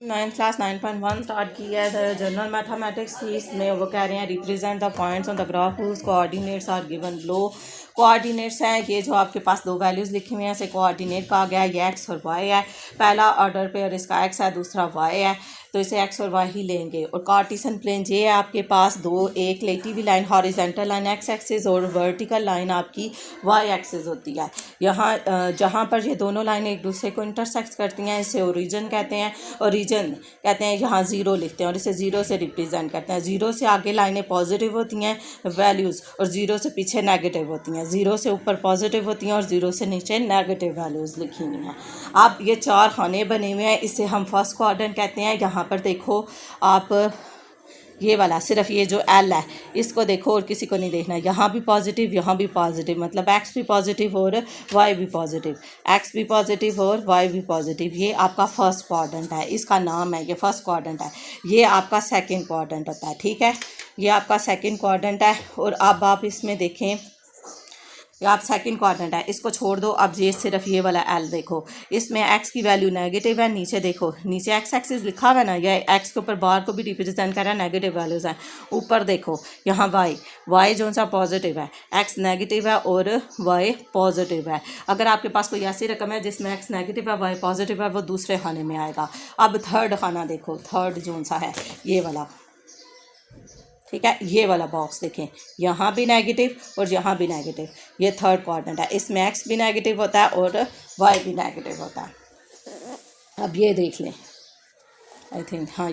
9th class 9.1 start किया है general mathematics की। इसमें वो कह रहे हैं represent the points on the graph whose coordinates are given लो। कोऑर्डिनेट्स हैं ये जो आपके पास दो वैल्यूज़ लिखी हुई हैं, से कोऑर्डिनेट कहा गया है, ये एक्स और वाई है। पहला ऑर्डर पेयर इसका एक्स है, दूसरा वाई है, तो इसे एक्स और वाई ही लेंगे। और कार्टेशियन प्लेन ये है आपके पास दो, एक लेटी हुई line horizontal line x axis और वर्टिकल लाइन आपकी वाई एक्सिस होती है। यहाँ जहाँ पर ये दोनों लाइनें एक दूसरे को इंटरसेक्ट करती हैं इसे ओरिजिन कहते हैं। ओरिजिन कहते हैं यहाँ ज़ीरो लिखते हैं और इसे ज़ीरो से रिप्रेजेंट करते हैं। ज़ीरो से आगे लाइनें पॉजिटिव होती हैं वैल्यूज़ और ज़ीरो से पीछे नेगेटिव होती हैं। ज़ीरो से ऊपर पॉजिटिव होती हैं और ज़ीरो से नीचे नेगेटिव वैल्यूज़ लिखी हुई हैं। अब ये चार खाने बने हुए हैं, इसे हम फर्स्ट क्वाड्रेंट कहते हैं। यहाँ पर देखो आप ये वाला सिर्फ ये जो एल है इसको देखो और किसी को नहीं देखना। यहाँ भी पॉजिटिव, यहाँ भी पॉजिटिव, मतलब एक्स भी पॉजिटिव और वाई भी पॉजिटिव, एक्स भी पॉजिटिव और वाई भी पॉजिटिव। ये आपका फर्स्ट क्वाड्रेंट है, इसका नाम है, ये फर्स्ट क्वाड्रेंट है। ये आपका सेकंड क्वाड्रेंट होता है, ठीक है, ये आपका सेकंड क्वाड्रेंट है। और अब आप इसमें देखें, ये आप सेकंड क्वाड्रेंट है, इसको छोड़ दो। अब ये सिर्फ ये वाला एल देखो, इसमें एक्स की वैल्यू नेगेटिव है। नीचे देखो, नीचे एक्स एक्सिस लिखा हुआ है ना, ये एक्स के ऊपर बार को भी रिप्रेजेंट कर रहा है, नेगेटिव वैल्यूज़ हैं। ऊपर देखो यहाँ वाई, वाई जो सा पॉजिटिव है, एक्स नेगेटिव है और वाई पॉजिटिव है। अगर आपके पास कोई ऐसी रकम है जिसमें एक्स नेगेटिव है वाई पॉजिटिव है, वो दूसरे खाने में आएगा। अब थर्ड खाना देखो, थर्ड जो सा है ये वाला, ठीक है, ये वाला बॉक्स देखें, यहाँ भी नेगेटिव और यहाँ भी नेगेटिव, ये थर्ड क्वाड्रेंट है। इसमें एक्स भी नेगेटिव होता है और वाई भी नेगेटिव होता है। अब ये देख लें, आई थिंक हाँ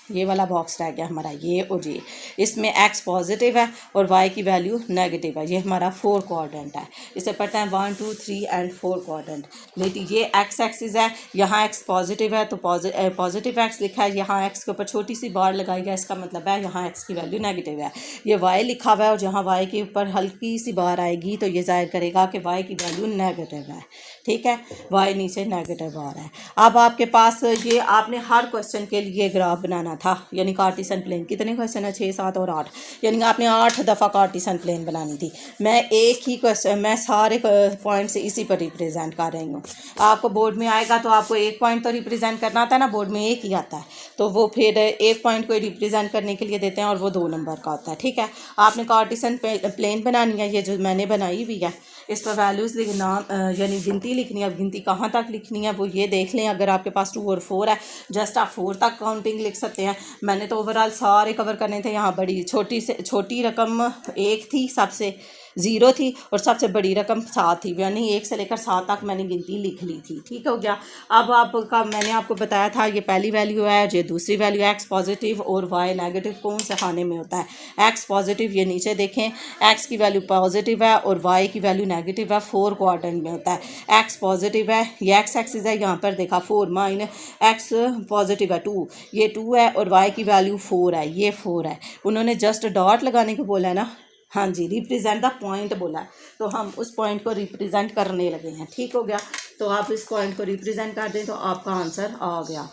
ये वाला बॉक्स रह गया हमारा, ये और ये। इसमें एक्स पॉजिटिव है और वाई की वैल्यू नेगेटिव है। ये हमारा फोर क्वाड्रेंट है, इसे पढ़ते हैं 1 2 3 एंड 4 क्वाड्रेंट। लेकिन ये एक्स एक्सिस है, यहाँ एक्स पॉजिटिव है तो पॉजिटिव एक्स लिखा है, यहाँ एक्स के ऊपर छोटी सी बार लगाई है, इसका मतलब है यहाँ एक्स की वैल्यू नेगेटिव है। ये वाई लिखा हुआ है और जहाँ वाई के ऊपर हल्की सी बार आएगी तो ये जाहिर करेगा कि वाई की वैल्यू नेगेटिव है, ठीक है, वाई नीचे नेगेटिव आ रहा है। अब आपके पास ये आपने हर क्वेश्चन के लिए ग्राफ बनाना था, यानी कार्टेशियन प्लेन। कितने क्वेश्चन है, 6 7 और 8, यानी आपने 8 दफ़ा कार्टेशियन प्लेन बनानी थी। मैं एक ही क्वेश्चन, मैं सारे पॉइंट से इसी पर रिप्रेजेंट कर रही हूँ। आपको बोर्ड में आएगा तो आपको एक पॉइंट तो रिप्रेजेंट करना आता है ना, बोर्ड में एक ही आता है, तो वो फिर एक पॉइंट को रिप्रेजेंट करने के लिए देते हैं और वो 2 नंबर का होता है, ठीक है। आपने कार्टेशियन प्लेन बनानी है, ये जो मैंने बनाई हुई है, इस पर वैल्यूज़ लिखना, यानी गिनती लिखनी है। अब गिनती कहाँ तक लिखनी है वो ये देख लें। अगर आपके पास 2 और 4 है, जस्ट आप 4 तक काउंटिंग लिख सकते हैं। मैंने तो ओवरऑल सारे कवर करने थे। यहाँ बड़ी छोटी से छोटी रकम 1 थी, सबसे 0 थी और सबसे बड़ी रकम 7 थी, यानी 1 से लेकर 7 तक मैंने गिनती लिख ली थी, ठीक हो गया। अब आपका मैंने आपको बताया था ये पहली वैल्यू है, ये दूसरी वैल्यू है, एक्स पॉजिटिव और वाई नेगेटिव कौन से खाने में होता है, एक्स पॉजिटिव। ये नीचे देखें, एक्स की वैल्यू पॉजिटिव है और वाई की वैल्यू नेगेटिव है, 4 क्वाड्रेंट में होता है। एक्स पॉजिटिव है, ये एक्स एक्सिस है, यहाँ पर देखा 4 माइन एक्स पॉजिटिव है 2, ये 2 है और वाई की वैल्यू 4 है, ये 4 है। उन्होंने जस्ट डॉट लगाने को बोला है ना, हाँ जी, रिप्रेजेंट द पॉइंट बोला है, तो हम उस पॉइंट को रिप्रेजेंट करने लगे हैं, ठीक हो गया। तो आप इस पॉइंट को रिप्रेजेंट कर दें तो आपका आंसर आ गया।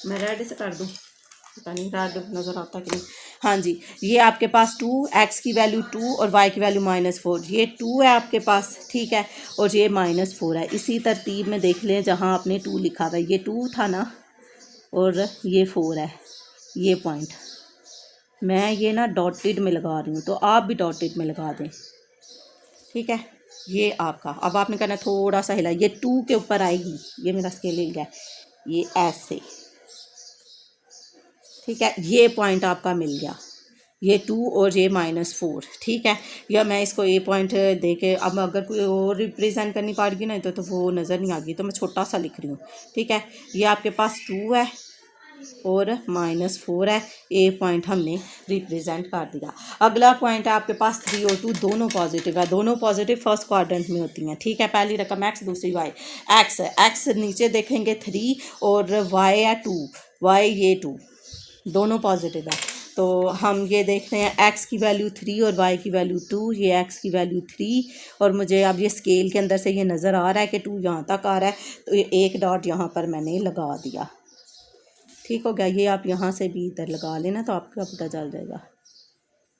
मैं रेड से कर दूँ, पता नहीं रेड नज़र आता कि नहीं। हाँ जी, ये आपके पास 2, एक्स की वैल्यू 2 और वाई की वैल्यू -4, ये 2 है आपके पास, ठीक है, और ये -4 है। इसी तरतीब में देख लें जहाँ आपने 2 लिखा था, ये 2 था ना और ये 4 है, ये पॉइंट मैं ये ना डॉटेड में लगा रही हूँ, तो आप भी डॉटेड में लगा दें, ठीक है। ये आपका, अब आपने कहना थोड़ा सा हिला, ये 2 के ऊपर आएगी, ये मेरा स्केलिंग है, ये ऐसे, ठीक है, ये पॉइंट आपका मिल गया, ये 2 और ये -4, ठीक है। या मैं इसको ये पॉइंट दे के, अब अगर कोई और रिप्रेजेंट करनी पड़ेगी ना तो वो नज़र नहीं आ गई, तो मैं छोटा सा लिख रही हूँ, ठीक है। ये आपके पास 2 है और -4 है, ए पॉइंट हमने रिप्रेजेंट कर दिया। अगला पॉइंट है आपके पास 3 और 2 दोनों पॉजिटिव है, दोनों पॉजिटिव फर्स्ट क्वाड्रेंट में होती हैं, ठीक है। पहली रकम एक्स, दूसरी वाई। एक्स नीचे देखेंगे 3 और वाई है 2, वाई ये 2, दोनों पॉजिटिव है। तो हम ये देख रहे हैं एक्स की वैल्यू 3 और वाई की वैल्यू 2, ये एक्स की वैल्यू 3 और मुझे अब ये स्केल के अंदर से ये नज़र आ रहा है कि 2 यहाँ तक आ रहा है, तो ये एक डॉट यहाँ पर मैंने लगा दिया, ठीक हो गया। ये आप यहाँ से भी इधर लगा लेना तो आपका पता चल जाएगा,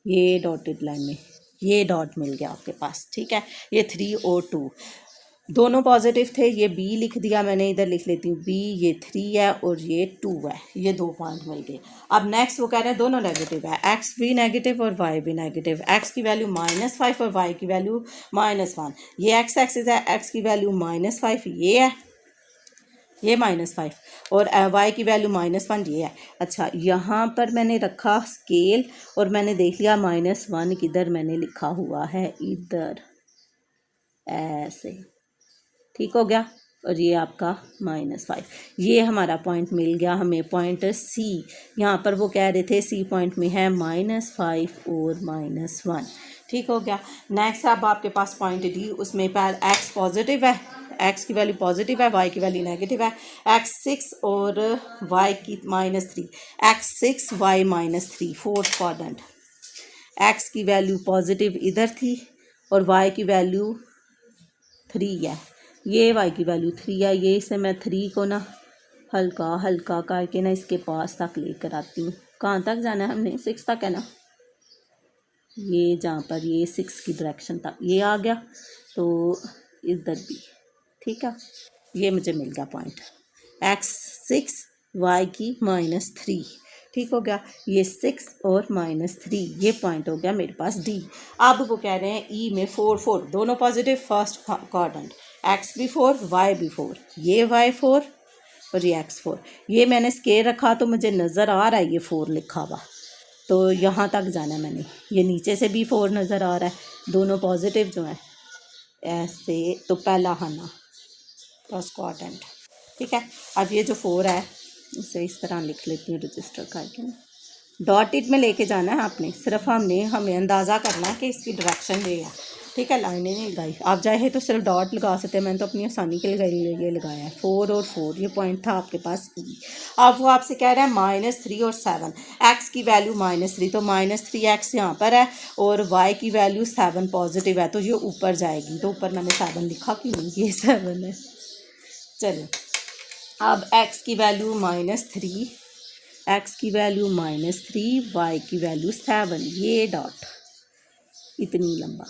ये डॉटेड लाइन में ये डॉट मिल गया आपके पास, ठीक है। ये 3 और 2, दोनों पॉजिटिव थे, ये बी लिख दिया मैंने, इधर लिख लेती हूँ बी, ये 3 है और ये 2 है, ये 2 पॉइंट मिल गए। अब नेक्स्ट वो कह रहे हैं दोनों नेगेटिव है, एक्स भी नेगेटिव और वाई भी नेगेटिव, एक्स की वैल्यू -5 और वाई की वैल्यू -1। ये एक्स एक्सिस है, एक्स की वैल्यू -5 ये है, ये -5 और वाई की वैल्यू -1 ये है। अच्छा, यहाँ पर मैंने रखा स्केल और मैंने देख लिया -1 किधर मैंने लिखा हुआ है, इधर ऐसे, ठीक हो गया। और ये आपका -5, ये हमारा पॉइंट मिल गया हमें, पॉइंट सी। यहाँ पर वो कह रहे थे सी पॉइंट में है -5 और -1, ठीक हो गया। नेक्स्ट अब आपके पास पॉइंट डी, उसमें पर एक्स पॉजिटिव है, एक्स की वैल्यू पॉजिटिव है, वाई की वैल्यू नेगेटिव है, एक्स 6 और वाई की -3, X 6 Y -3, fourth quadrant. X की वैल्यू पॉजिटिव इधर थी और वाई की वैल्यू 3 है, ये वाई की वैल्यू 3 है, ये इसे मैं 3 को ना हल्का हल्का करके ना इसके पास तक लेकर आती हूँ। कहाँ तक जाना है हमने, 6 तक है ना, ये जहाँ पर ये 6 की डायरेक्शन तक ये आ गया, तो इधर भी, ठीक है। ये मुझे मिल गया पॉइंट, एक्स 6 वाई की -3, ठीक हो गया। ये 6 और -3, ये पॉइंट हो गया मेरे पास डी। अब वो कह रहे हैं ई में 4 दोनों पॉजिटिव, फर्स्ट क्वाड्रेंट, एक्स भी 4 वाई भी 4, ये वाई 4 और ये एक्स 4। ये मैंने स्केल रखा तो मुझे नज़र आ रहा है ये 4 लिखा हुआ, तो यहाँ तक जाना है मैंने। ये नीचे से भी 4 नज़र आ रहा है, दोनों पॉजिटिव जो है ऐसे, तो पहला आना फर्स्ट क्वाड्रेंट, ठीक है। अब ये जो 4 है इसे इस तरह लिख लेती हूँ रजिस्टर करके ना, डॉटेड में लेके जाना है आपने, सिर्फ हमें अंदाज़ा करना है कि इसकी डायरेक्शन ये है, ठीक है। लाइनें नहीं लगाई, आप चाहे तो सिर्फ डॉट लगा सकते हैं, मैंने तो अपनी आसानी के लिए ये लगाया है 4 और 4, ये पॉइंट था आपके पास। अब वो आपसे कह रहा है -3 और 7, एक्स की वैल्यू -3, तो -3 एक्स यहाँ पर है और वाई की वैल्यू 7 पॉजिटिव है, तो ये ऊपर जाएगी, तो ऊपर मैंने 7 लिखा कि नहीं, ये 7 है। चलिए, अब x की वैल्यू -3, x की वैल्यू -3, y की वैल्यू 7, ये डॉट इतनी लंबा,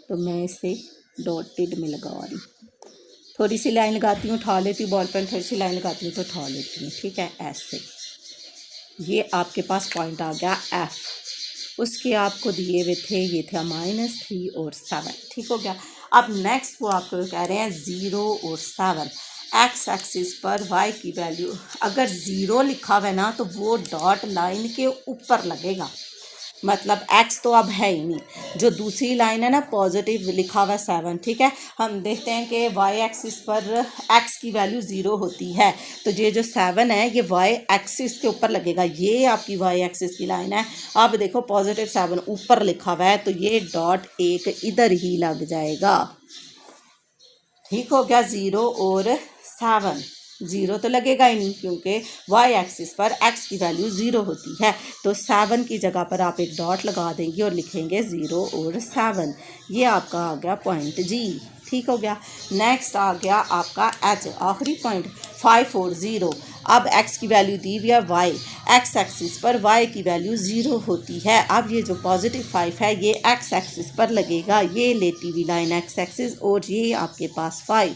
तो मैं इसे डॉटेड में लगा रही हूँ, थोड़ी सी लाइन लगाती हूँ, उठा लेती हूँ बॉल पेन, थोड़ी सी लाइन लगाती हूँ तो उठा लेती हूँ, ठीक है, ऐसे। ये आपके पास पॉइंट आ गया f, उसके आपको दिए हुए थे, ये था -3 और 7, ठीक हो गया। अब नेक्स्ट वो आपको कह रहे हैं 0 और 7, एक्स एक्सिस पर वाई की वैल्यू, अगर 0 लिखा हुआ है ना तो वो डॉट लाइन के ऊपर लगेगा, मतलब एक्स तो अब है ही नहीं, जो दूसरी लाइन है ना पॉजिटिव लिखा हुआ 7, ठीक है। हम देखते हैं कि वाई एक्सिस पर एक्स की वैल्यू 0 होती है, तो ये जो 7 है ये वाई एक्सिस के ऊपर लगेगा, ये आपकी वाई एक्सिस की लाइन है। अब देखो +7 ऊपर लिखा हुआ है, तो ये डॉट एक इधर ही लग जाएगा, ठीक हो गया। 0 और 7, 0 तो लगेगा ही नहीं क्योंकि वाई एक्सिस पर एक्स की वैल्यू 0 होती है, तो 7 की जगह पर आप एक डॉट लगा देंगे और लिखेंगे 0 और 7, ये आपका आ गया पॉइंट जी, ठीक हो गया। नेक्स्ट आ गया आपका एच, आखिरी पॉइंट 5 और 0। अब x की वैल्यू दी हुई है y, x एक्सिस पर y की वैल्यू 0 होती है। अब ये जो +5 है ये x एक्सिस पर लगेगा, ये लेती हुई लाइन x एक्सिस, और ये आपके पास 5,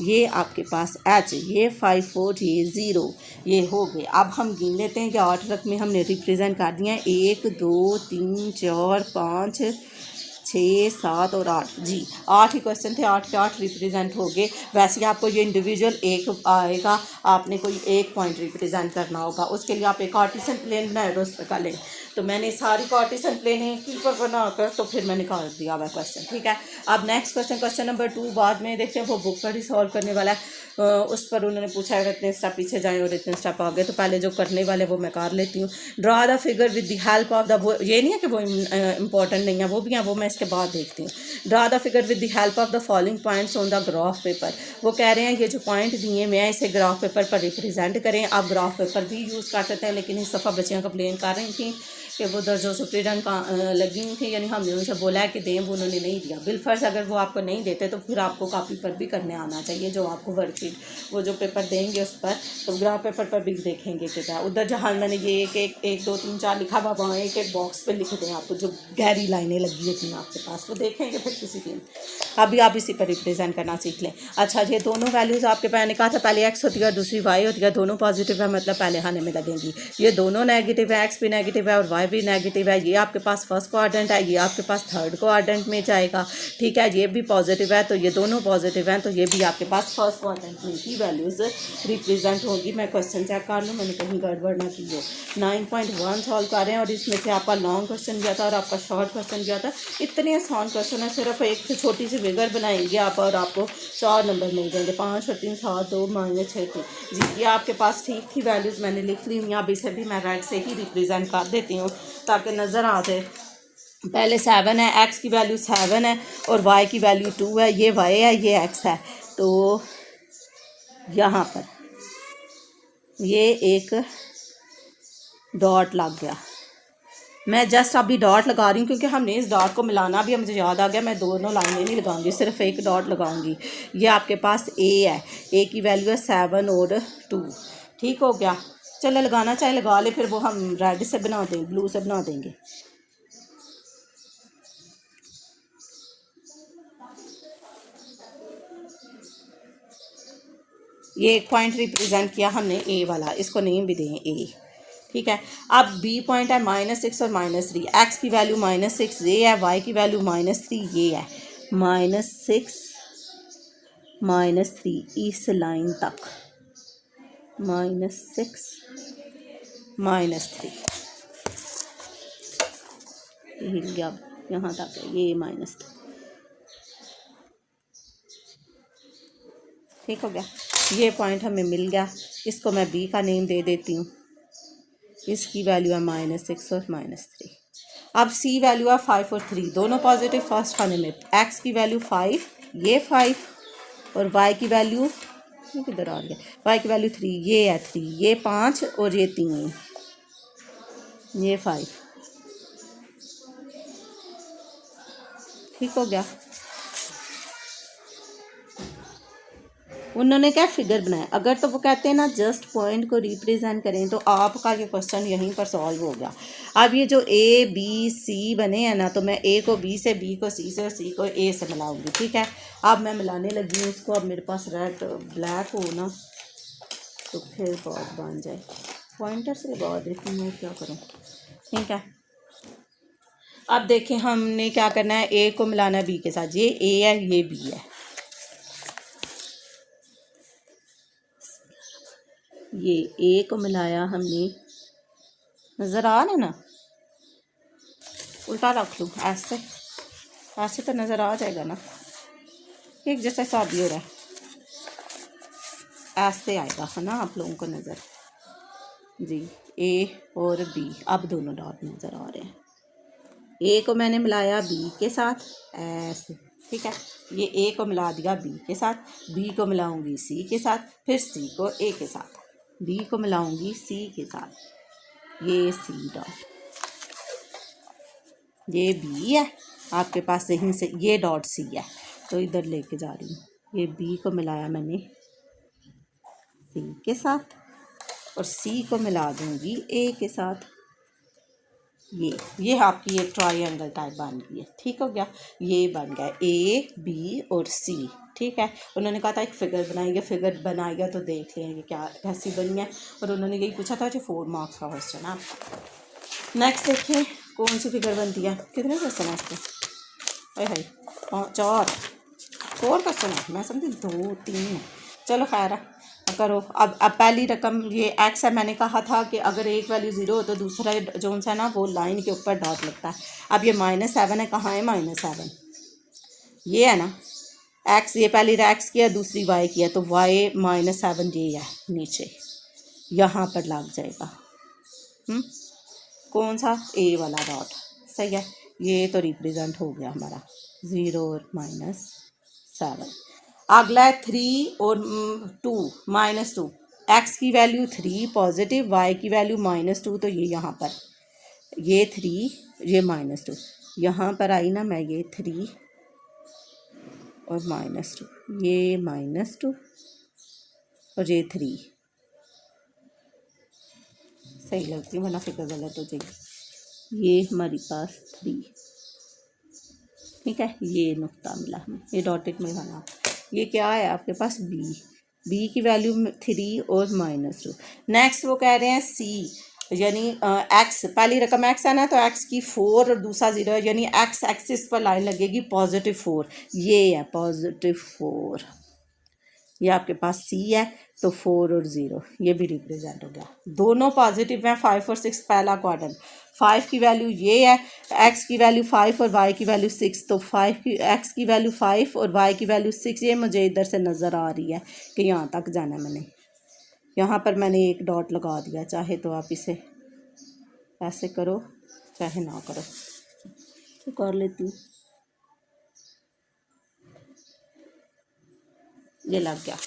ये आपके पास h, ये 5 और ये 0, ये हो गए। अब हम गिन लेते हैं कि 8 रकम में हमने रिप्रेजेंट कर दिए हैं, 1 2 3 4 5 6 7 और 8, जी 8 ही क्वेश्चन थे, 8 के 8 रिप्रेजेंट हो गए। वैसे आपको ये इंडिविजुअल एक आएगा, आपने कोई एक पॉइंट रिप्रेजेंट करना होगा, उसके लिए आप एक कार्टेशियन प्लेन बनाए उस पर कर लें। तो मैंने सारी कार्टेशियन प्लेन एक ही पर बनाकर तो फिर मैंने कर दिया हुआ क्वेश्चन, ठीक है। अब नेक्स्ट क्वेश्चन नंबर 2 बाद में देखते हैं, वो बुक पर ही सॉल्व करने वाला है। उस पर उन्होंने पूछा है इतने स्टेप पीछे जाएँ और इतने स्टेप आगे, तो पहले जो करने वाले वो मैं कर लेती हूँ। Draw the figure with the help of the, वो ये नहीं है कि वो इंपॉर्टेंट नहीं है, वो भी हैं, वो मैं इसके बाद देखती हूँ। Draw the figure with the help of the following points on the graph paper, वो कह रहे हैं ये जो पॉइंट दिए मैं इसे ग्राफ पेपर पर रिप्रेजेंट करें। आप ग्राफ पेपर भी यूज़ कर सकते हैं, लेकिन इस दफ़ा बच्चियाँ कंप्लेन कर रही थी कि वो उधर जो सुप्रीडेंट लगी हुई थी, यानी हमने उनसे बोला है कि दें, वो उन्होंने नहीं दिया। बिलफर्ज अगर वो आपको नहीं देते तो फिर आपको कॉपी पर भी करने आना चाहिए, जो आपको वर्कशीट वो जो पेपर देंगे उस पर, तो ग्राफ पेपर पर भी देखेंगे कि क्या उधर जहाँ मैंने ये एक 2 3 4 लिखा हुआ, वहाँ एक बॉक्स पर लिख दें आपको, जो गहरी लाइनें लगी होती हैं आपके पास, वो देखेंगे फिर किसी दिन। अभी आप इसी पर रिप्रेजेंट करना सीख लें। अच्छा, ये दोनों वैल्यूज़ आपके मैंने कहा था पहले एक्स होती है, दूसरी वाई होती है, दोनों पॉजिटिव है, मतलब पहले खाने में लगेंगी। ये दोनों नेगेटिव है, एक्स भी नेगेटिव है और वाई भी नेगेटिव है। ये आपके पास फर्स्ट क्वाड्रेंट है, ये आपके पास थर्ड क्वाड्रेंट में जाएगा, ठीक है। ये भी पॉजिटिव है, तो ये दोनों पॉजिटिव हैं, तो ये भी आपके पास फर्स्ट क्वाड्रेंट में ही वैल्यूज़ रिप्रेजेंट होगी। मैं क्वेश्चन चेक कर लूँ, मैंने कहीं गड़बड़ ना की हो। 9.1 सॉल्व कर रहे हैं और इसमें से आपका लॉन्ग क्वेश्चन गया था और आपका शॉर्ट क्वेश्चन गया था। इतने आसान क्वेश्चन है, सिर्फ एक से छोटी सी फिगर बनाएंगे आप और आपको 4 नंबर मिल जाएंगे। 5 और 3 7 2 -6 3 जी, ये आपके पास ठीक थी वैल्यूज़, मैंने लिख ली हुई। अब इसे भी मैं रेड से ही रिप्रेजेंट कर देती हूँ ताकि नज़र आ जाए। पहले 7 है, एक्स की वैल्यू 7 है और वाई की वैल्यू 2 है। ये वाई है, ये एक्स है, तो यहाँ पर ये एक डॉट लग गया। मैं जस्ट अभी डॉट लगा रही हूँ क्योंकि हमने इस डॉट को मिलाना भी, मुझे याद आ गया। मैं दोनों लाइनें नहीं लगाऊंगी, सिर्फ एक डॉट लगाऊंगी। ये आपके पास ए है, ए की वैल्यू है 7 और 2, ठीक हो गया। चलो लगाना चाहे लगा ले, फिर वो हम रेड से बना देंगे, ब्लू से बना देंगे। ये एक पॉइंट रिप्रेजेंट किया हमने ए वाला, इसको नेम भी दें ए, ठीक है। अब बी पॉइंट है -6 और -3, एक्स की वैल्यू -6 ये है, वाई की वैल्यू -3 ये है। -6 -3 इस लाइन तक, -6 -3 हिल गया, यहाँ तक है ये -3, ठीक हो गया। ये पॉइंट हमें मिल गया, इसको मैं बी का नेम दे देती हूँ। इसकी वैल्यू है -6 और -3। अब सी वैल्यू है 5 और 3, दोनों पॉजिटिव फर्स्ट खाने में। एक्स की वैल्यू 5, ये 5 और वाई की वैल्यू, ये किधर आ गया, वाई की वैल्यू 3, ये है 3, ये 5 और ये 3, ये 5, ठीक हो गया। उन्होंने क्या फिगर बनाया, अगर तो वो कहते हैं ना जस्ट पॉइंट को रिप्रेजेंट करें, तो आपका ये क्वेश्चन यहीं पर सॉल्व हो गया। अब ये जो ए बी सी बने हैं ना, तो मैं ए को बी से, बी को सी से और सी को ए से मिलाऊंगी, ठीक है। अब मैं मिलाने लगी हूँ इसको। अब मेरे पास रेड ब्लैक हो ना, तो फिर बात बन जाए। पॉइंटर से लगा देती हूँ, क्या करूँ, ठीक है। अब देखें हमने क्या करना है, ए को मिलाना है बी के साथ। ये ए है, ये बी है, ये ए को मिलाया हमने, नज़र आ रहा है ना, उल्टा रख लूँ, ऐसे ऐसे तो नज़र आ जाएगा ना, एक जैसा हिसाब ही हो रहा है, ऐसे आएगा है ना आप लोगों को नज़र जी। ए और बी, अब दोनों डॉट नज़र आ रहे हैं। ए को मैंने मिलाया बी के साथ ऐसे, ठीक है। ये ए को मिला दिया बी के साथ, बी को मिलाऊंगी सी के साथ, फिर सी को ए के साथ, बी को मिलाऊंगी सी के साथ, ये सी डॉट, ये बी है आपके पास, यहीं से ये डॉट सी है, तो इधर लेके जा रही हूँ। ये बी को मिलाया मैंने सी के साथ और सी को मिला दूंगी ए के साथ। ये आपकी एक ट्रायंगल टाइप बन गई है, ठीक हो गया। ये बन गया ए बी और सी, ठीक है। उन्होंने कहा था एक फिगर बनाएंगे, फिगर बनाएगा तो देख लेंगे क्या कैसी बनी है, और उन्होंने यही पूछा था जो 4 मार्क्स का क्वेश्चन है। नेक्स्ट देखिए कौन सी फिगर बनती है, कितने क्वेश्चन है इसके, हाय 4 क्वेश्चन है, मैं समझी 2 3। चलो खैर है, करो। अब पहली रकम ये एक्स है, मैंने कहा था कि अगर एक वैल्यू 0 हो तो दूसरा जो है ना वो लाइन के ऊपर डॉट लगता है। अब ये -7 है, कहाँ है -7, ये है ना एक्स, ये पहली एक्स की है, दूसरी वाई की है, तो वाई -7 ये है नीचे, यहाँ पर लग जाएगा। कौन सा, ए वाला डॉट, सही है। ये तो रिप्रेजेंट हो गया हमारा 0 और -7। अगला है 3 और 2 -2, एक्स की वैल्यू 3 पॉजिटिव, वाई की वैल्यू -2, तो ये यहाँ पर ये 3, ये -2, यहाँ पर आई ना मैं ये 3 और -2, ये -2 और ये 3 सही लगती है, वरना फिगर गलत हो जाएगी। ये हमारे पास 3, ठीक है, ये नुक्ता मिला हमें, ये डॉटेड में बना। ये क्या है आपके पास बी की वैल्यू 3 और -2। नेक्स्ट वो कह रहे हैं सी, यानी एक्स, पहली रकम एक्स है ना, तो एक्स की 4 और दूसरा 0 है, यानी एक्स एक्सिस पर लाइन लगेगी +4, ये है +4। ये आपके पास सी है, तो 4 और 0 ये भी रिप्रेजेंट हो गया। दोनों पॉजिटिव हैं, 5 और 6 पहला क्वाड्रेंट। 5 की वैल्यू ये है, एक्स की वैल्यू 5 और वाई की वैल्यू 6, तो एक्स की वैल्यू 5 और वाई की वैल्यू 6। ये मुझे इधर से नज़र आ रही है कि यहाँ तक जाना है मैंने, यहाँ पर मैंने एक डॉट लगा दिया। चाहे तो आप इसे ऐसे करो, चाहे ना करो, तो कर लेती हूँ। ये लग गया,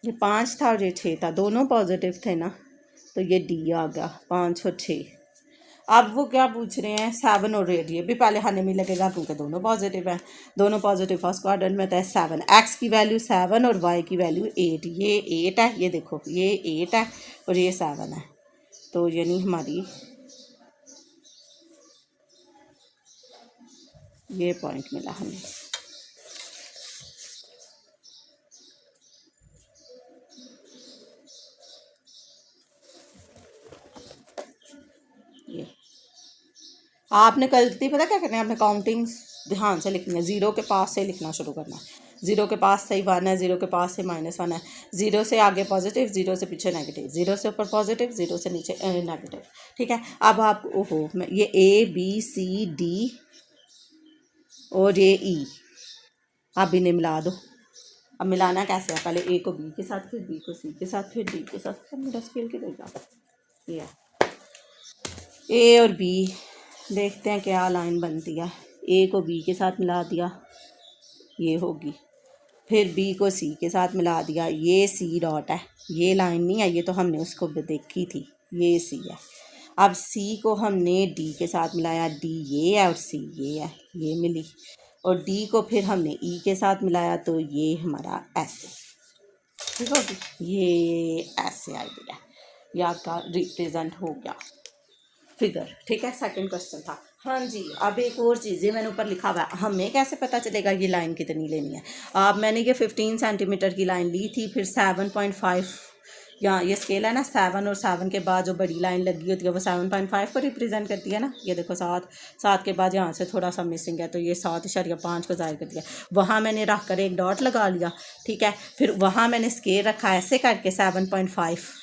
ये 5 था और ये 6 था, दोनों पॉजिटिव थे ना, तो ये डी आ गया 5 और 6। अब वो क्या पूछ रहे हैं 7 और 8, ये भी पहले खाने में लगेगा क्योंकि दोनों पॉजिटिव हैं, दोनों पॉजिटिव फर्स्ट क्वाड्रेंट में था। 7, एक्स की वैल्यू 7 और वाई की वैल्यू 8, ये 8 है, ये देखो ये 8 है और ये 7 है, तो यानी हमारी ये पॉइंट मिला हमें। ये आपने गलती पता क्या करना है, आपने काउंटिंग ध्यान से लिखनी है, 0 के पास से लिखना शुरू करना है। 0 के पास से 1 है, 0 के पास से -1 है, 0 से आगे पॉजिटिव, 0 से पीछे नेगेटिव, 0 से ऊपर पॉजिटिव, 0 से नीचे नेगेटिव, ठीक है। अब आप ओहो, ये A B C D और ये E, आप इन्हें मिला दो। अब मिलाना कैसे है, पहले A को B के साथ, फिर B को C के साथ, फिर D के साथ। अब मेरा स्केल किधर गया, ये A और B, देखते हैं क्या लाइन बनती है। A को B के साथ मिला दिया, ये होगी, फिर B को C के साथ मिला दिया, ये C डॉट है, ये लाइन नहीं है, ये तो हमने उसको देखी थी, ये C है। अब C को हमने D के साथ मिलाया, D ये है और C ये है, ये मिली, और D को फिर हमने E के साथ मिलाया, तो ये हमारा ऐसे, ठीक होगी, ये ऐसे आइडिया, ये आपका रिप्रेजेंट हो गया फिगर, ठीक है। सेकंड क्वेश्चन था। हाँ जी, अब एक और चीज़, ये मैंने ऊपर लिखा हुआ है, हमें कैसे पता चलेगा ये लाइन कितनी लेनी है। अब मैंने ये 15 सेंटीमीटर की लाइन ली थी, फिर 7.5, यहाँ ये स्केल है ना, 7 और 7 के बाद जो बड़ी लाइन लगी होती है वो 7.5 को रिप्रेजेंट करती है ना। ये देखो 7 के बाद यहाँ से थोड़ा सा मिसिंग है, तो ये 7.5 को ज़ाहिर कर दिया। वहाँ मैंने रख कर एक डॉट लगा लिया, ठीक है। फिर वहाँ मैंने स्केल रखा ऐसे करके 7.5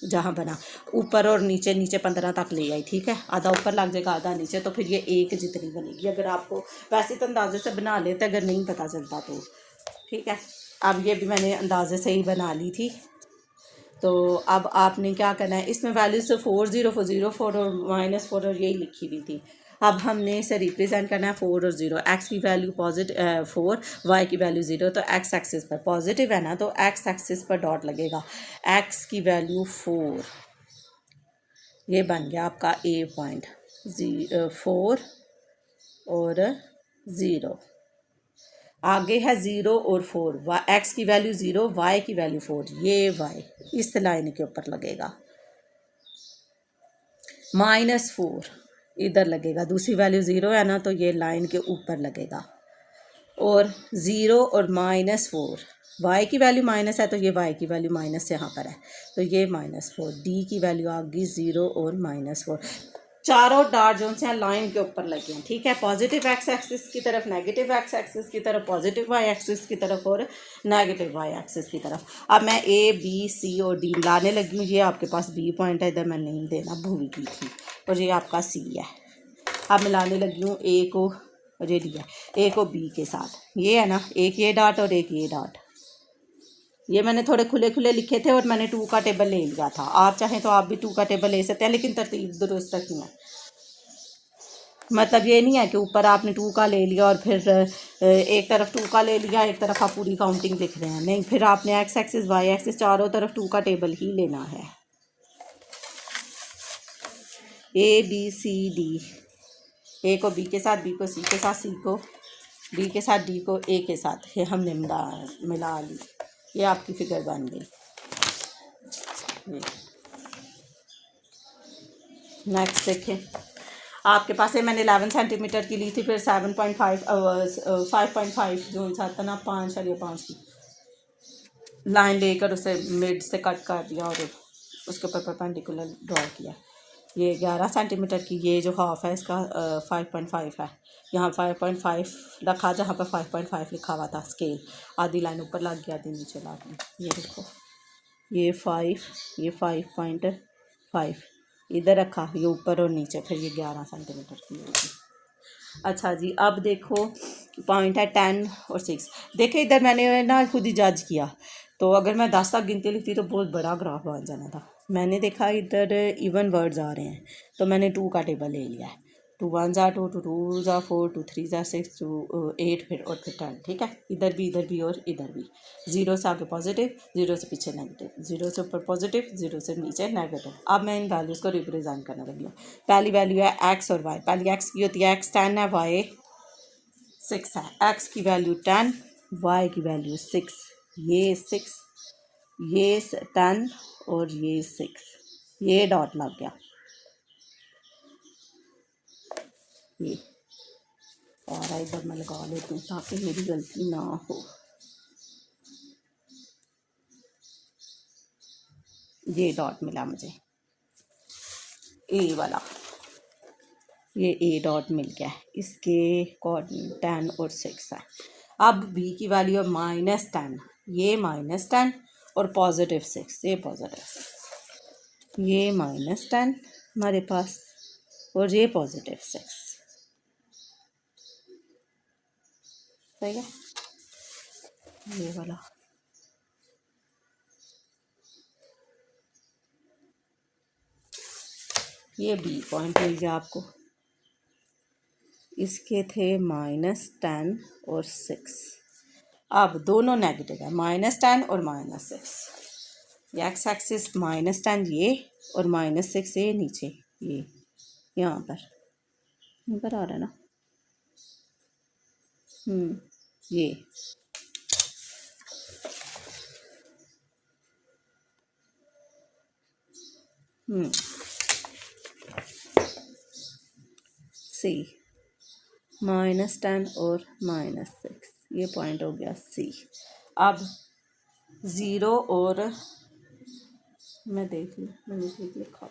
जहाँ बना, ऊपर और नीचे 15 तक ले आई, ठीक है। आधा ऊपर लग जाएगा, आधा नीचे, तो फिर ये एक जितनी बनेगी। अगर आपको वैसे तो अंदाजे से बना लेते, अगर नहीं पता चलता तो, ठीक है। अब ये भी मैंने अंदाजे से ही बना ली थी। तो अब आपने क्या करना है, इसमें वैल्यूज तो 4 0 4 0 4 और -4 और यही लिखी हुई थी। अब हमने इसे रिप्रेजेंट करना है 4 और 0, एक्स की वैल्यू पॉजिटिव 4, वाई की वैल्यू 0, तो एक्स एक्सिस पर पॉजिटिव है ना, तो एक्स एक्सिस पर डॉट लगेगा, एक्स की वैल्यू 4, ये बन गया आपका A पॉइंट, 4 और 0, आगे है 0 और 4, एक्स की वैल्यू 0, वाई की वैल्यू 4, ये वाई इस लाइन के ऊपर लगेगा, -4 इधर लगेगा, दूसरी वैल्यू 0 है ना, तो ये लाइन के ऊपर लगेगा, और 0 और -4, वाई की वैल्यू माइनस है, तो ये वाई की वैल्यू माइनस यहाँ पर है, तो ये -4, डी की वैल्यू आ गई 0 और -4। चारों डॉट जो हैं लाइन के ऊपर लगे हैं, ठीक है। पॉजिटिव एक्स एक्सिस की तरफ, नेगेटिव एक्स एक्सिस की तरफ, पॉजिटिव वाई एक्सिस की तरफ और नेगेटिव वाई एक्सिस की तरफ। अब मैं A B C और D लाने लगी हूँ। ये आपके पास B पॉइंट है, इधर मैं नहीं देना भूल गई थी, और ये आपका C है। अब मैं लाने लगी हूँ A को, और ये D है, A को B के साथ, ये है ना, एक ये डॉट और एक ये डॉट। ये मैंने थोड़े खुले खुले लिखे थे और मैंने 2 का टेबल ले लिया था। आप चाहें तो आप भी 2 का टेबल ले सकते हैं, लेकिन तरतीब दुरुस्त रखनी है। मतलब ये नहीं है कि ऊपर आपने 2 का ले लिया और फिर एक तरफ 2 का ले लिया, एक तरफ आप पूरी काउंटिंग लिख रहे हैं, नहीं, फिर आपने एक्स एक्सिस वाई एक्सिस चारों तरफ 2 का टेबल ही लेना है। ए बी सी डी, ए को बी के साथ, बी को सी के साथ, सी को डी के साथ, डी को ए के साथ, ये हमने मिला ली। ये आपकी फिगर बन गई। नेक्स्ट देखें, आपके पास है, मैंने 11 सेंटीमीटर की ली थी, फिर 7.5 5.5 जो था ना 5.5 की लाइन लेकर उसे मिड से कट कर दिया और उसके ऊपर परपेंडिकुलर ड्रॉ किया। ये 11 सेंटीमीटर की, ये जो हाफ है इसका 5.5 है। यहाँ 5.5 रखा, जहाँ पर 5.5 लिखा हुआ था स्केल, आधी लाइन ऊपर लग गई, आधी नीचे लग गई। ये देखो, ये 5, ये 5.5 इधर रखा, ये ऊपर और नीचे, फिर ये 11 सेंटीमीटर की होगी। अच्छा जी, अब देखो पॉइंट है 10 और 6। देखे इधर मैंने ना खुद ही जज किया, तो अगर मैं 10 तक गिनती लिखती तो बहुत बड़ा ग्राफ बन जाना था। मैंने देखा इधर इवन वर्ड्स आ रहे हैं, तो मैंने 2 का टेबल ले लिया है। 2 1 ज़ा 2, 2 2 ज़ा 4, 2 3 ज़ा 6, 2 8 फिर 10। ठीक है, इधर भी और इधर भी। 0 से आगे पॉजिटिव, 0 से पीछे नेगेटिव, 0 से ऊपर पॉजिटिव, 0 से नीचे नेगेटिव। अब मैं इन वैल्यूज़ को रिप्रेजेंट करने लगी हूँ। पहली वैल्यू है एक्स और वाई। पहली एक्स की होती है, एक्स 10 है, वाई 6 है। एक्स की वैल्यू 10, वाई की वैल्यू 6। ये 6, ये 10 और ये 6, ये डॉट लग गया। ये और इधर मैं लगा लेती हूँ ताकि मेरी गलती ना हो। ये डॉट मिला मुझे, ए वाला, ये ए डॉट मिल गया। इसके कोऑर्डिनेट 10 और 6 है। अब बी की वैल्यू है -10, ये -10 और +6, ये +6, ये -10 हमारे पास और ये +6। सही है, ये वाला। ये बी पॉइंट मिल गया आपको। इसके थे -10 और 6। अब दोनों नेगेटिव है, -10 और -6। ये एक्स एक्सिस -10 ये और -6 ये नीचे, ये यहाँ पर आ रहा है ना। ये सी, -10 और -6, ये पॉइंट हो गया सी। अब 0 और मैं देख लूँ, मैंने ठीक लिखा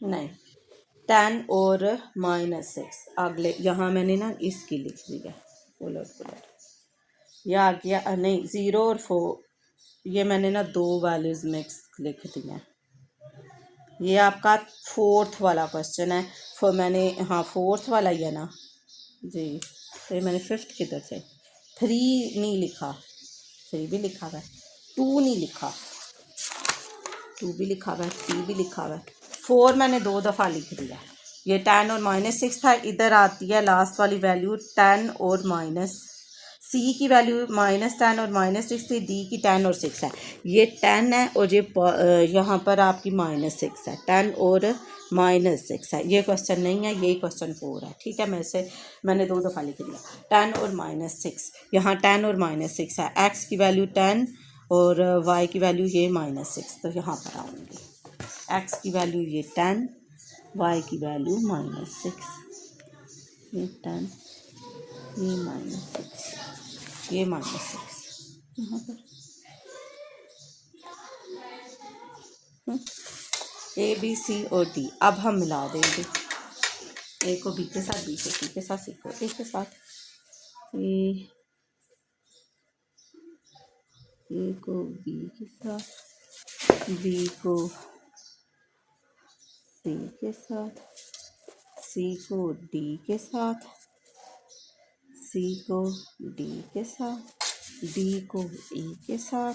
नहीं, 10 और -6 अगले, यहाँ मैंने ना इसकी लिख दी है उलट। ये आ गया नहीं, 0 और 4, ये मैंने ना 2 वैल्यूज़ मिक्स लिख दी हैं। ये आपका 4th वाला क्वेश्चन है, फिर मैंने, हाँ 4th वाला ही है ना जी। फिर मैंने 5th किधर से, 3 नहीं लिखा, 3 भी लिखा हुआ है, 2 नहीं लिखा, 2 भी लिखा हुआ है, 3 भी लिखा हुआ है, 4 मैंने 2 दफ़ा लिख दिया। ये 10 और -6 था। इधर आती है लास्ट वाली वैल्यू 10 और सी की वैल्यू -10 और -6 थी, डी की 10 और 6 है। ये 10 है और ये यहाँ पर आपकी -6 है, 10 और -6 है। ये क्वेश्चन नहीं है, ये क्वेश्चन 4 है। ठीक है, मैंने 2 दफ़ा लिख दिया, 10 और -6, यहाँ 10 और -6 है। एक्स की वैल्यू 10 और वाई की वैल्यू ये -6, तो यहाँ पर आऊँगी। एक्स की वैल्यू ये 10, वाई की वैल्यू -6, ये 10, ये -6, ये -6 यहाँ पर। ए बी सी और डी अब हम मिला देंगे। ए को बी के साथ, बी को सी के साथ, सी को ए के साथ, ए को बी के साथ, बी को सी के साथ, सी को डी के साथ, सी को डी के साथ, डी को ई के साथ।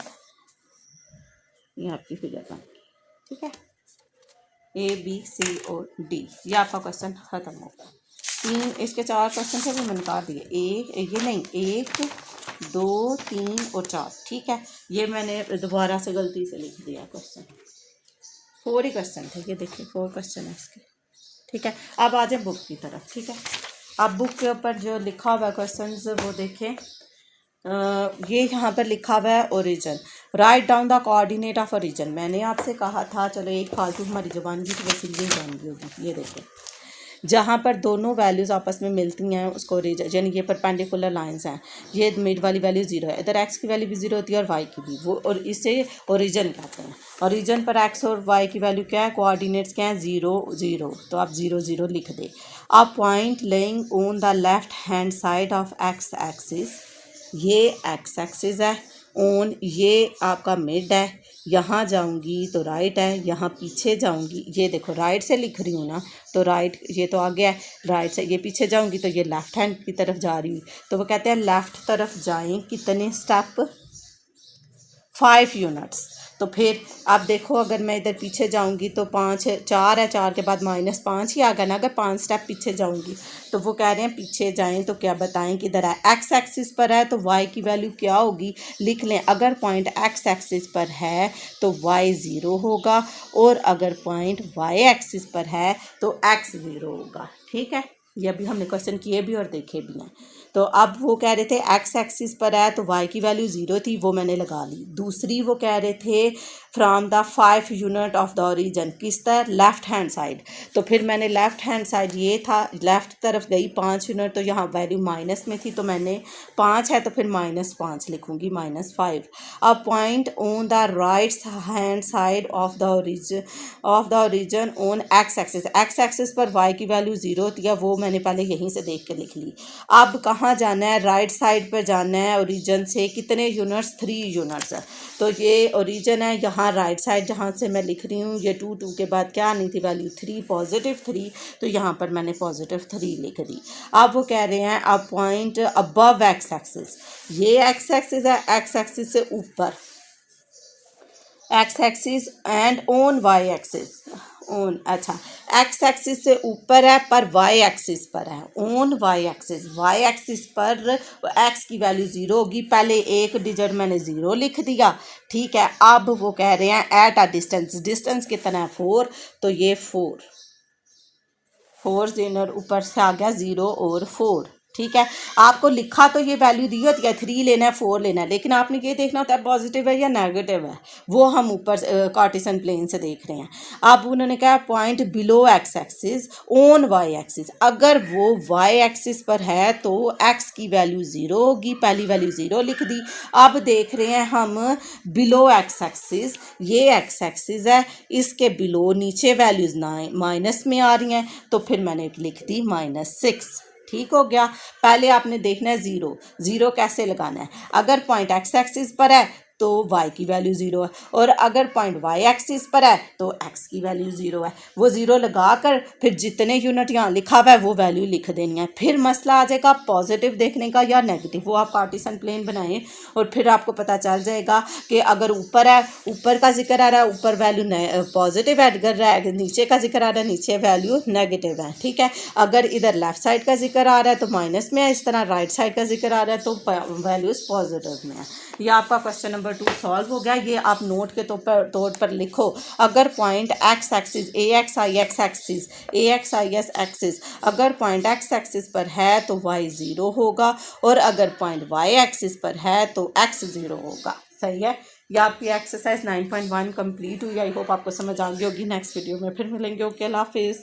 ये आपकी फिगर बन गई। ठीक है, ए बी सी और डी, ये आपका क्वेश्चन ख़त्म हो गया। 3 इसके 4 क्वेश्चन थे, वो मैंने काट दिए। ये नहीं, 1 2 3 और 4। ठीक है, ये मैंने दोबारा से गलती से लिख दिया क्वेश्चन। 4 ही क्वेश्चन थे, ये देखिए 4 क्वेश्चन है इसके, ठीक है। अब आ जाए बुक की तरफ, ठीक है। अब बुक के ऊपर जो लिखा हुआ है क्वेश्चन वो देखें। ये यहाँ पर लिखा हुआ है origin, write down the coordinate of origin. मैंने आपसे कहा था, चलो एक फालतू हमारी जुबान की तो वसीले जाएंगी होगी। ये देखो जहाँ पर दोनों वैल्यूज़ आपस में मिलती हैं उसको ओरिजिन, यानी ये परपेंडिकुलर लाइंस हैं, ये मिड वाली वैल्यू 0 है, इधर x की वैल्यू भी 0 होती है और y की भी, वो और इसे ओरिजिन कहते हैं। ओरिजिन पर x और y की वैल्यू क्या है, कोऑर्डिनेट्स क्या है, 0 0, तो आप 0 0 लिख दे। अब point laying on the left hand side of x axis, ये x एक्सिस है, ऑन ये आपका मिड है, यहाँ जाऊंगी तो राइट है, यहाँ पीछे जाऊंगी, ये देखो राइट से लिख रही हूँ ना, तो राइट ये तो आगे है, राइट से ये पीछे जाऊंगी तो ये लेफ़्ट हैंड की तरफ जा रही हूँ। तो वो कहते हैं लेफ़्ट तरफ जाएं कितने स्टेप, 5 यूनिट्स। तो फिर आप देखो अगर मैं इधर पीछे जाऊंगी तो 5 4 है, 4 के बाद -5 ही आ गया ना, अगर 5 स्टेप पीछे जाऊंगी। तो वो कह रहे हैं पीछे जाएं तो क्या बताएं किधर है, एक्स एक्सिस पर है तो वाई की वैल्यू क्या होगी, लिख लें। अगर पॉइंट एक्स एक्सिस पर है तो वाई 0 होगा, और अगर पॉइंट वाई एक्सिस पर है तो एक्स 0 होगा, ठीक है। ये अभी हमने क्वेश्चन किए भी और देखे भी हैं। तो अब वो कह रहे थे एक्स एक्सिस पर है तो वाई की वैल्यू 0 थी, वो मैंने लगा ली। दूसरी वो कह रहे थे from the 5 unit of the origin, किस तरह, लेफ्ट हैंड साइड। तो फिर मैंने लेफ्ट हैंड साइड ये था, लेफ्ट तरफ गई 5 यूनिट, तो यहाँ वैल्यू माइनस में थी, तो मैंने 5 है तो फिर -5 लिखूंगी, -5। अब point on the right hand side of the origin on x axis, x axis पर वाई की वैल्यू 0 होती है, वो मैंने पहले यहीं से देख के लिख ली। अब कहाँ जाना है, राइट साइड पर जाना है, ओरिजिन से कितने यूनिट्स, 3 यूनिट्स है। तो ये ओरिजिन है, यहाँ राइट साइड जहाँ से मैं लिख रही हूँ, ये 2 2 के बाद क्या आनी थी वैल्यू, 3, +3, तो यहाँ पर मैंने +3 लिख दी। अब वो कह रहे हैं अब पॉइंट अबव एक्स एक्सिस, ये एक्स एक्सिस है, एक्स एक्सिस से ऊपर, X axis and on Y axis, on, अच्छा एक्स एक्सिस से ऊपर है पर वाई एक्सिस पर है, on Y axis, Y axis पर एक्स की वैल्यू 0 होगी, पहले एक डिजिट मैंने 0 लिख दिया, ठीक है। अब वो कह रहे हैं एट अ डिस्टेंस, डिस्टेंस कितना है 4, तो ये 4 ज़ीरो ऊपर से आ गया 0 और 4, ठीक है। आपको लिखा तो ये वैल्यू दी होती है 3 लेना है 4 लेना है, लेकिन आपने ये देखना होता है पॉजिटिव है या नेगेटिव है, वो हम ऊपर कार्टेशियन प्लेन से देख रहे हैं। अब उन्होंने कहा point below X axis on Y axis, अगर वो वाई एक्सिस पर है तो एक्स की वैल्यू 0 होगी, पहली वैल्यू 0 लिख दी। अब देख रहे हैं हम बिलो एक्स एक्सिस, ये एक्स एक्सिस है, इसके बिलो नीचे वैल्यूज माइनस में आ रही हैं, तो फिर मैंने लिख दी -6, ठीक हो गया। पहले आपने देखना है 0 0 कैसे लगाना है, अगर पॉइंट एक्स एक्सिस पर है तो y की वैल्यू 0 है, और अगर पॉइंट y एक्सिस पर है तो x की वैल्यू 0 है। वो 0 लगा कर फिर जितने यूनिट यहाँ लिखा हुआ है वो वैल्यू लिख देनी है। फिर मसला आ जाएगा पॉजिटिव देखने का या नेगेटिव, वो आप कार्टेशियन प्लेन बनाएं और फिर आपको पता चल जाएगा कि अगर ऊपर है, ऊपर का जिक्र आ रहा है, ऊपर वैल्यू पॉजिटिव ऐड कर रहा है, नीचे का जिक्र आ रहा है, नीचे वैल्यू नेगेटिव है, ठीक है। अगर इधर लेफ्ट साइड का जिक्र आ रहा है तो माइनस में है, इस तरह राइट साइड का जिक्र आ रहा है तो वैल्यूज पॉजिटिव में है। ये आपका क्वेश्चन नंबर 2 सॉल्व हो गया। ये आप नोट के तौर पर लिखो, अगर point x axis AXIX axis AXIS axis, अगर पॉइंट एक्स एक्सिस पर है तो y 0 होगा, और अगर पॉइंट y एक्सिस पर है तो x 0 होगा। सही है। ये आपकी एक्सरसाइज 9.1 कंप्लीट हुई। आई होप आपको समझ आ गई होगी। नेक्स्ट वीडियो में फिर मिलेंगे। ओके, अल्लाह हाफिज़।